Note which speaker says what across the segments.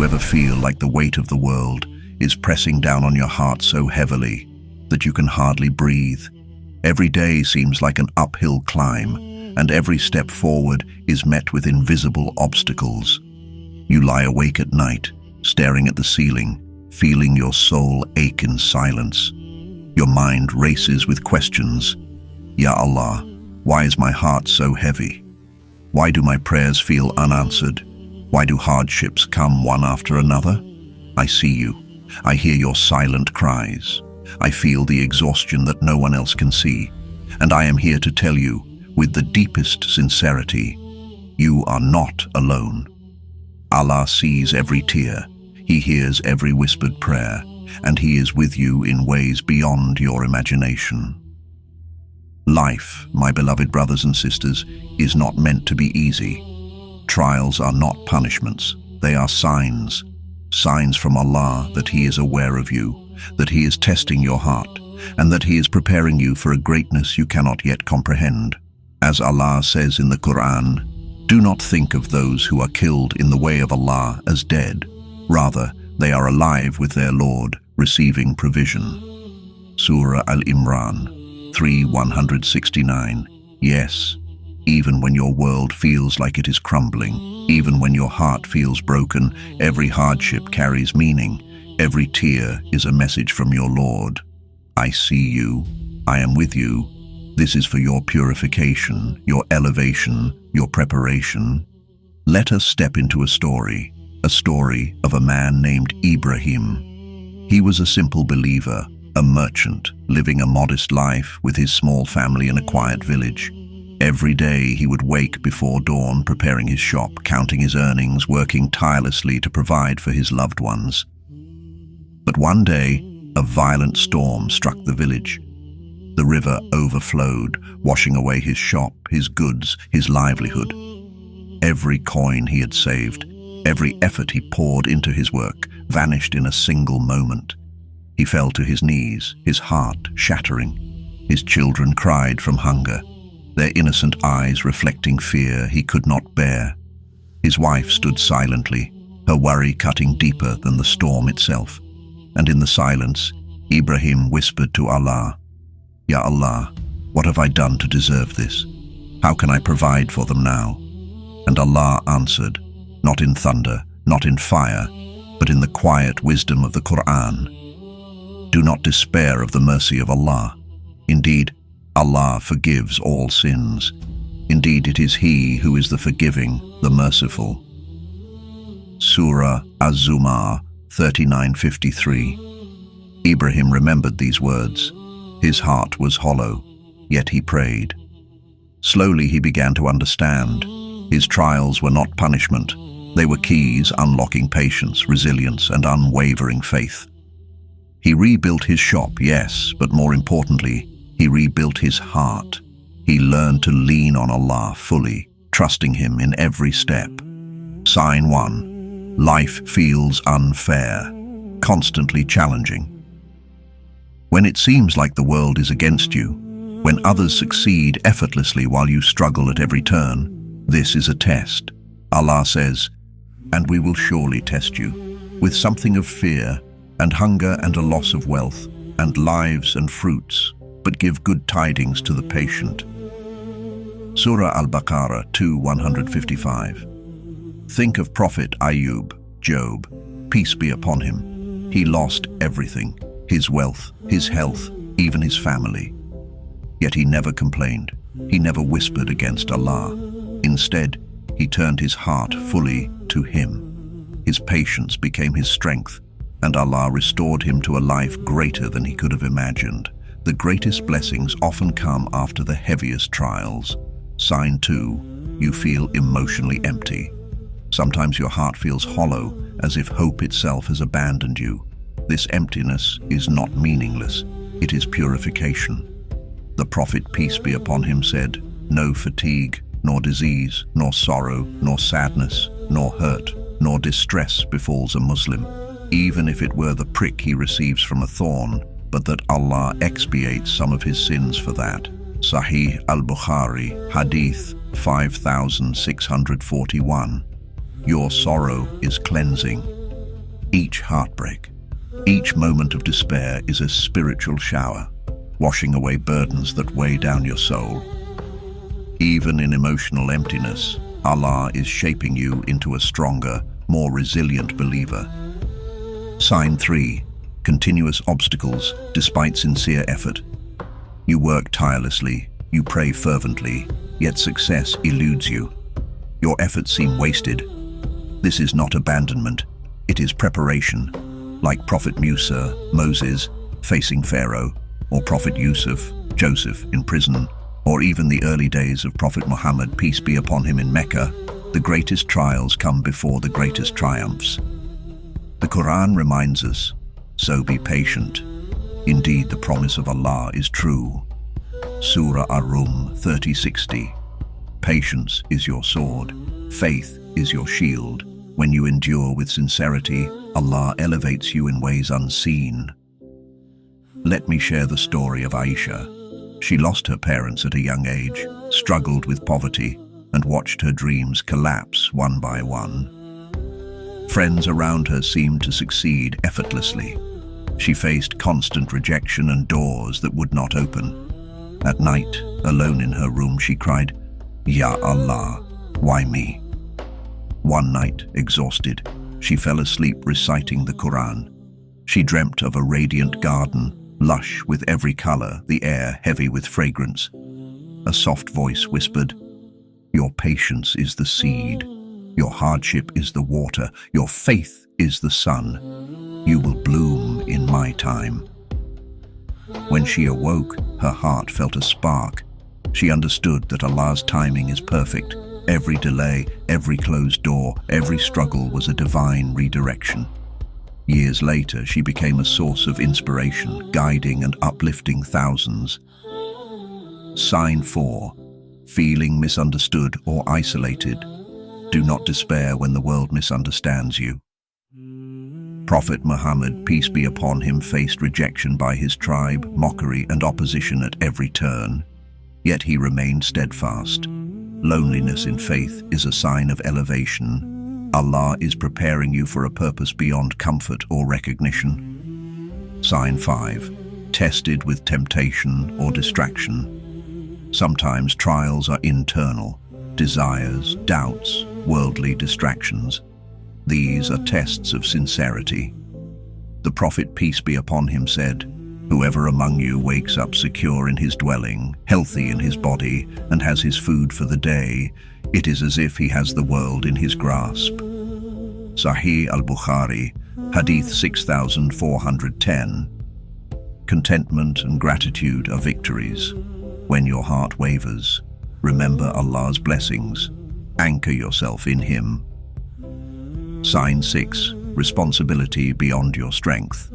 Speaker 1: you ever feel like the weight of the world is pressing down on your heart so heavily that you can hardly breathe? Every day seems like an uphill climb, and every step forward is met with invisible obstacles. You lie awake at night, staring at the ceiling, feeling your soul ache in silence. Your mind races with questions. Ya Allah, why is my heart so heavy? Why do my prayers feel unanswered? Why do hardships come one after another? I see you. I hear your silent cries. I feel the exhaustion that no one else can see. And I am here to tell you, with the deepest sincerity, you are not alone. Allah sees every tear. He hears every whispered prayer, and He is with you in ways beyond your imagination. Life, my beloved brothers and sisters, is not meant to be easy. Trials are not punishments. They are signs. Signs from Allah that He is aware of you, that He is testing your heart, and that He is preparing you for a greatness you cannot yet comprehend. As Allah says in the Quran, "Do not think of those who are killed in the way of Allah as dead. Rather, they are alive with their Lord, receiving provision." Surah Al-Imran 3:169. Yes, even when your world feels like it is crumbling, even when your heart feels broken, every hardship carries meaning. Every tear is a message from your Lord. I see you. I am with you. This is for your purification, your elevation, your preparation. Let us step into a story of a man named Ibrahim. He was a simple believer, a merchant, living a modest life with his small family in a quiet village. Every day he would wake before dawn, preparing his shop, counting his earnings, working tirelessly to provide for his loved ones. But one day, a violent storm struck the village. The river overflowed, washing away his shop, his goods, his livelihood. Every coin he had saved, every effort he poured into his work, vanished in a single moment. He fell to his knees, his heart shattering. His children cried from hunger, their innocent eyes reflecting fear he could not bear. His wife stood silently, her worry cutting deeper than the storm itself. And in the silence, Ibrahim whispered to Allah, "Ya Allah, what have I done to deserve this? How can I provide for them now?" And Allah answered, not in thunder, not in fire, but in the quiet wisdom of the Quran. Do not despair of the mercy of Allah. Indeed, Allah forgives all sins. Indeed, it is He who is the forgiving, the merciful. Surah Az-Zumar 39:53. Ibrahim remembered these words. His heart was hollow, yet he prayed. Slowly he began to understand. His trials were not punishment. They were keys unlocking patience, resilience, and unwavering faith. He rebuilt his shop, yes, but more importantly, he rebuilt his heart. He learned to lean on Allah fully, trusting Him in every step. Sign 1. Life feels unfair, constantly challenging. When it seems like the world is against you, when others succeed effortlessly while you struggle at every turn, this is a test. Allah says, "And we will surely test you, with something of fear, and hunger and a loss of wealth, and lives and fruits, but give good tidings to the patient." Surah Al-Baqarah 2:155. Think of Prophet Ayyub, Job, peace be upon him. He lost everything, his wealth, his health, even his family. Yet he never complained. He never whispered against Allah. Instead, he turned his heart fully to Him. His patience became his strength, and Allah restored him to a life greater than he could have imagined. The greatest blessings often come after the heaviest trials. Sign 2. You feel emotionally empty. Sometimes your heart feels hollow, as if hope itself has abandoned you. This emptiness is not meaningless. It is purification. The Prophet, peace be upon him, said, "No fatigue, nor disease, nor sorrow, nor sadness, nor hurt, nor distress befalls a Muslim, even if it were the prick he receives from a thorn, but that Allah expiates some of his sins for that." Sahih al-Bukhari, Hadith 5641. Your sorrow is cleansing. Each heartbreak, each moment of despair is a spiritual shower, washing away burdens that weigh down your soul. Even in emotional emptiness, Allah is shaping you into a stronger, more resilient believer. Sign 3. Continuous obstacles despite sincere effort. You work tirelessly, you pray fervently, yet success eludes you. Your efforts seem wasted. This is not abandonment, it is preparation. Like Prophet Musa, Moses, facing Pharaoh, or Prophet Yusuf, Joseph in prison, or even the early days of Prophet Muhammad, peace be upon him, in Mecca, the greatest trials come before the greatest triumphs. The Quran reminds us, so be patient. Indeed, the promise of Allah is true. Surah Ar-Rum 30:60. Patience is your sword, faith is your shield. When you endure with sincerity, Allah elevates you in ways unseen. Let me share the story of Aisha. She lost her parents at a young age, struggled with poverty, and watched her dreams collapse one by one. Friends around her seemed to succeed effortlessly. She faced constant rejection and doors that would not open. At night, alone in her room, she cried, "Ya Allah, why me?" One night, exhausted, she fell asleep reciting the Quran. She dreamt of a radiant garden, lush with every color, the air heavy with fragrance. A soft voice whispered, "Your patience is the seed, your hardship is the water, your faith is the sun. You will bloom in my time." When she awoke, her heart felt a spark. She understood that Allah's timing is perfect. Every delay, every closed door, every struggle was a divine redirection. Years later, she became a source of inspiration, guiding and uplifting thousands. Sign 4. Feeling misunderstood or isolated. Do not despair when the world misunderstands you. Prophet Muhammad, peace be upon him, faced rejection by his tribe, mockery and opposition at every turn. Yet he remained steadfast. Loneliness in faith is a sign of elevation. Allah is preparing you for a purpose beyond comfort or recognition. Sign 5. Tested with temptation or distraction. Sometimes trials are internal, desires, doubts, worldly distractions. These are tests of sincerity. The Prophet, peace be upon him, said, "Whoever among you wakes up secure in his dwelling, healthy in his body, and has his food for the day, it is as if he has the world in his grasp." Sahih al-Bukhari, Hadith 6410. Contentment and gratitude are victories. When your heart wavers, remember Allah's blessings. Anchor yourself in Him. Sign 6. Responsibility beyond your strength.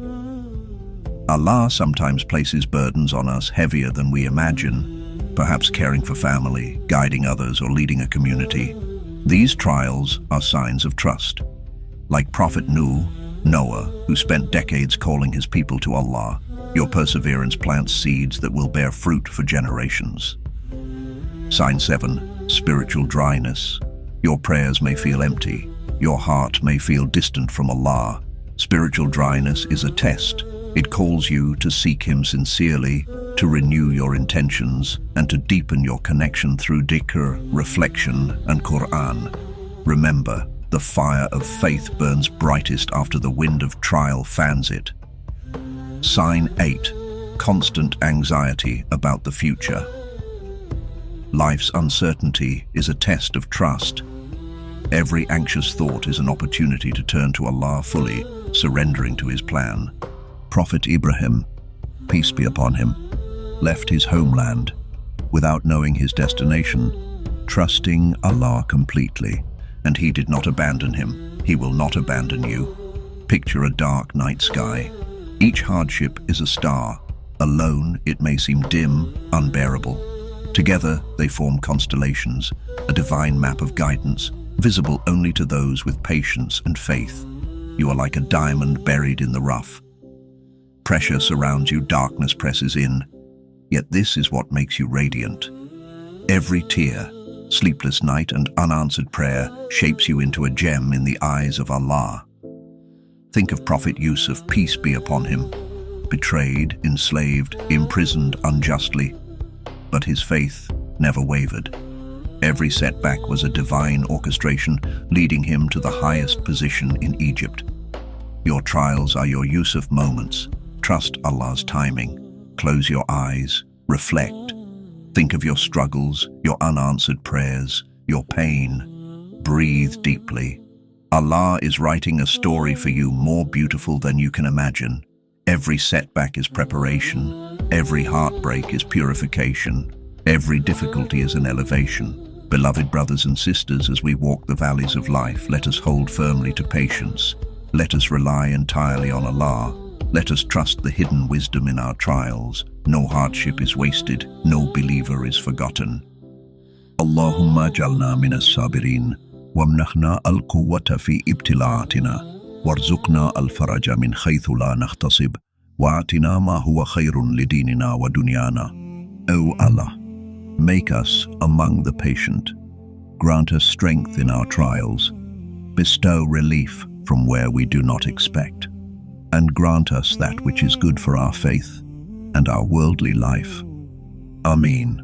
Speaker 1: Allah sometimes places burdens on us heavier than we imagine, perhaps caring for family, guiding others, or leading a community. These trials are signs of trust. Like Prophet Noah, who spent decades calling his people to Allah, your perseverance plants seeds that will bear fruit for generations. Sign 7. Spiritual dryness. Your prayers may feel empty. Your heart may feel distant from Allah. Spiritual dryness is a test. It calls you to seek Him sincerely, to renew your intentions, and to deepen your connection through dhikr, reflection, and Quran. Remember, the fire of faith burns brightest after the wind of trial fans it. Sign 8. Constant anxiety about the future. Life's uncertainty is a test of trust. Every anxious thought is an opportunity to turn to Allah fully, surrendering to His plan. Prophet Ibrahim, peace be upon him, left his homeland without knowing his destination, trusting Allah completely, and He did not abandon him. He will not abandon you. Picture a dark night sky. Each hardship is a star. Alone, it may seem dim, unbearable. Together, they form constellations, a divine map of guidance, visible only to those with patience and faith. You are like a diamond buried in the rough. Pressure surrounds you, darkness presses in. Yet this is what makes you radiant. Every tear, sleepless night, and unanswered prayer shapes you into a gem in the eyes of Allah. Think of Prophet Yusuf, peace be upon him, betrayed, enslaved, imprisoned unjustly, but his faith never wavered. Every setback was a divine orchestration, leading him to the highest position in Egypt. Your trials are your Yusuf moments. Trust Allah's timing. Close your eyes, reflect. Think of your struggles, your unanswered prayers, your pain. Breathe deeply. Allah is writing a story for you more beautiful than you can imagine. Every setback is preparation. Every heartbreak is purification. Every difficulty is an elevation. Beloved brothers and sisters, as we walk the valleys of life, let us hold firmly to patience. Let us rely entirely on Allah. Let us trust the hidden wisdom in our trials. No hardship is wasted. No believer is forgotten. Allahumma jalna min as-sabirin, wamnahna al-quwwata fi ibtila'atina, warzuqna al-faraja min khaythu la nakhtasib, wa'atina ma huwa khayrun lidinina wa dunyana. O Allah, make us among the patient. Grant us strength in our trials. Bestow relief from where we do not expect. And grant us that which is good for our faith and our worldly life. Ameen.